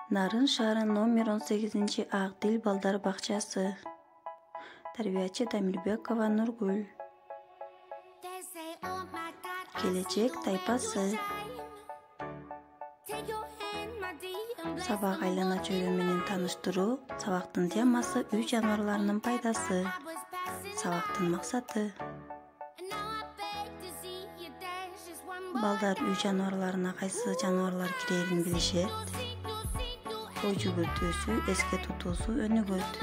Nарын шаары номер 18-Ак Дил балдар бакчасы. Тарбиячы Дамирбекова Нургүл. Келечек тайпасы. Сабак айлана чөйрө менен тааныштыруу. Сабактын темасы үй жаныбарларынын пайдасы. Сабактын максаты. Балдар үй жаныбарларына кайсы жаныбарлар кирерин билишет. Кой жүгүртүүсү, эске тутуусу өнүгөт.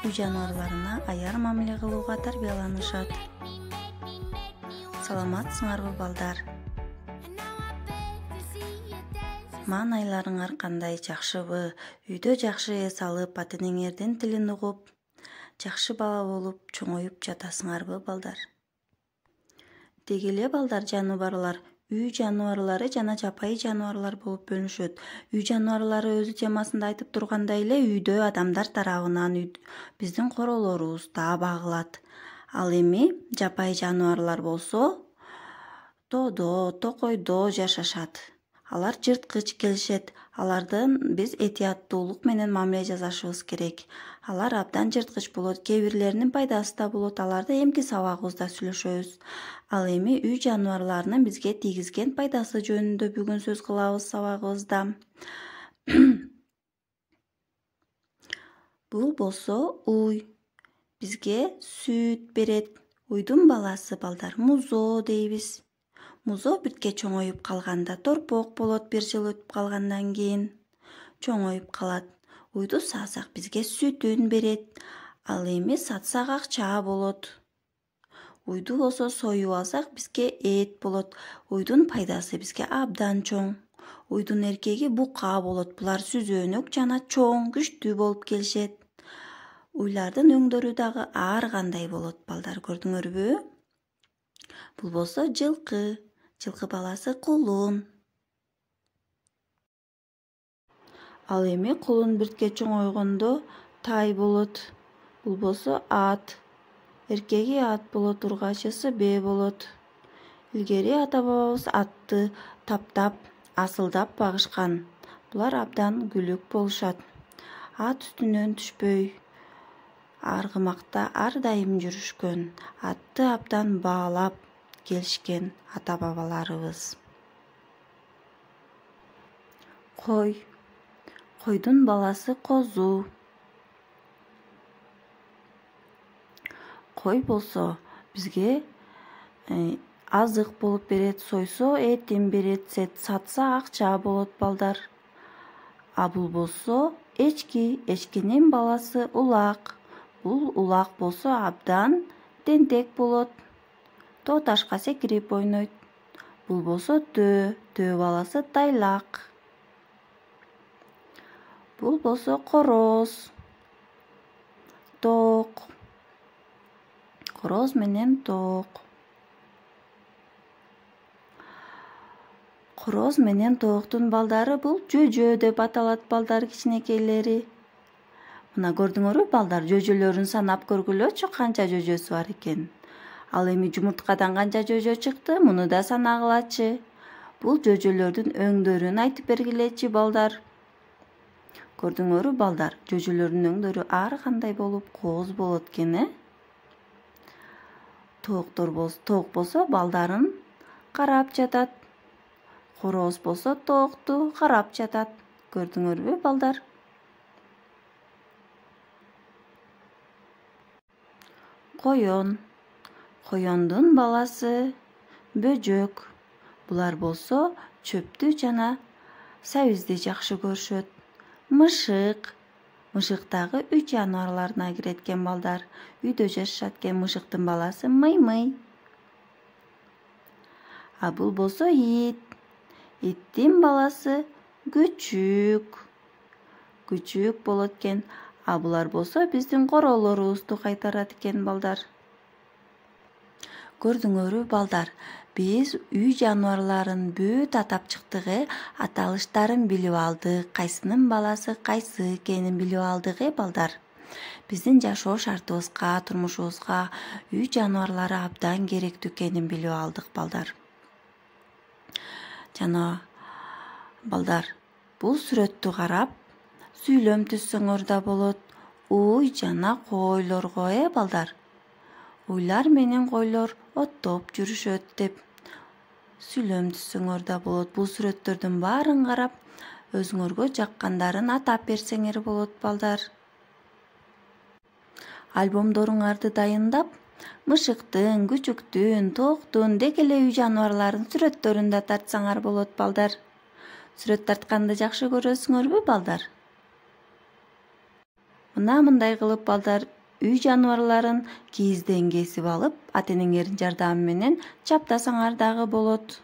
Үй жаныбарларына аяр мамиле кылууга тарбияланышат. Саламатсыңарбы балдар? Маанайларыңар кандай, жакшыбы? Үйдө жакшы эс алып, ата энеңердин тилин угуп, жакшы бала болуп чоңоюп жатасыңарбы балдар? Деги эле балдар, жаныбарлар үй жаныбарлары жана жапайы жаныбарлар болуп бөлүнүшөт. Үй жаныбарлары өзү темасында айтып тургандай эле үйдө адамдар тарабынан биздин королорубузда багылат. Ал эми жапайы жаныбарлар болсо тоодо, токойдо жашашат. Алар жырткыч келишет. Алардан биз этияттуулук менен мамиле жасашыбыз керек. Алар абдан жырткыч болот. Кээ бирлеринин пайдасы да болот. Аларды эмки сабагыбызда сүйлөшөбүз. Ал эми үй жаныбарларынын бизге тийгизген пайдасы жөнүндө бүгүн сөз кылабыз сабагыбызда. Бул болсо уй. Бизге сүт берет. Уйдун баласы балдар музоо дейбиз. Музоо бирке чоңоюп калганда торпок болот, бир жыл өтүп калгандан кийин чоңоюп калат. Уйду саасак бизге сүтүн берет. Ал эми сатсак акча болот. Уйду болсо союп алсак бизге эт болот. Уйдун пайдасы бизге абдан чоң. Уйдун эркеги бука болот. Булар сүзөнөк жана чоң, күчтүү болуп келишет. Уйлардын өңдөрү дагы ар кандай болот балдар, көрдүңөрбү? Бул болсо жылкы. Жылкы баласы кулун. Ал эми кулун бирке чоңойгондо тай болот. Бул болсо ат. Эркеги ат болот, ургачысы бээ болот. Илгери ата бабабыз атты таптап, асылдап багышкан. Булар абдан күлүк болушат. Ат үстүнөн түшпөй, аргымакта ар дайым жүрүшкөн. Атты абдан баалап келишкен ата бабаларыбыз. Кой. Койдун баласы козу. Кой болсо бизге азык болуп берет, сойсо этин берет, сатса акча болот балдар. А бул болсо эчки. Эчкинин баласы улак. Бул улак болсо абдан тентек болот. Тоо ташка секирип ойнойт. Бул болсо төө. Төө баласы тайлак. Бул болсо короз. Тоок. Короз менен тоок. Короз менен тооктун балдары бул жөжө деп аталат балдар, кичинекейлери. Мына көрдүңөрбү балдар, жөжөлөрүн санап көргүлөчү канча жөжөсү бар экен. Ал эми жумурткадан канча жөжө чыкты, муну да санагылачы. Бул жөжөлөрдүн өңдөрүн айтып бергилечи балдар. Көрдүңөрбү балдар, жөжөлөрдүн өңдөрү ар кандай болуп кооз болот экен, Тоок болсо балдарын карап жатат. Короз болсо тоокту карап жатат. Көрдүңөрбү балдар? Коён. Коёндун баласы бөжөк. Булар болсо чөптү жана сабизди жакшы көрүшөт. Мышык. Мышык дагы үй жаныбарларына кирет экен балдар. Үйдө жашашат экен. Мышыктын баласы мый-мый. А бул болсо ит. Иттин баласы күчүк. Күчүк болот экен. А булар болсо биздин королорубузду кайтарат экен балдар. Көрдүңөрбү балдар, биз үй жаныбарларын бүт атап чыктык, аталыштарын билип алдык, кайсынын баласы кайсы экенин билип алдык, балдар. Биздин жашоо шартыбызга, турмушубузга үй жаныбарлары абдан керектүү экенин билип алдык балдар. Жана балдар, Бул сүрөттү карап, сүйлөм түзсөңөр да болот. Уй жана койлорго балдар. Уйлар менен койлор оттоп жүрүшөт деп сүйлөм түзсөңөр да болот. Бул сүрөттөрдүн баарын карап, өзүңөргө жаккандарын атап берсеңер болот балдар. Альбомдоруңарды дайындап, мышыктын, күчүктүн, токтун, деги эле үй жаныбарларын сүрөттөрүн да тартсаңар болот балдар. Сүрөт тартканды жакшы көрөсүңөрбү балдар? Мындай кылып балдар үй жаныбарларын кийизден кесип алып, ата-энеңердин жардамы менен чаптасаңар дагы болот.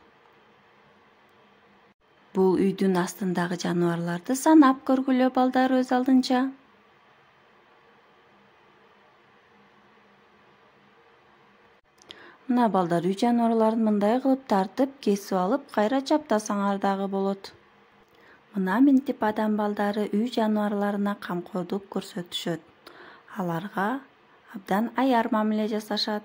Бул үйдүн астындагы жаныбарларды санап көргүлө балдар өз алдынча. Мына балдар үй жаныбарларын мындай кылып тартып, кесип алып, кайра чаптасаңар дагы болот. Мына минтип адам балдары үй жаныбарларына камкордук көрсөтүшөт. Аларга абдан аяр мамиле жасашат.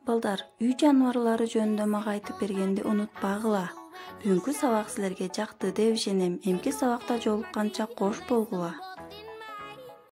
Балдар, үй жаныбарлары жөнүндө мага айтып бергенди унутпагыла. Бүгүнкү сабак силерге жакты деп ишенем. Эмки сабакта жолукканча кош болгула.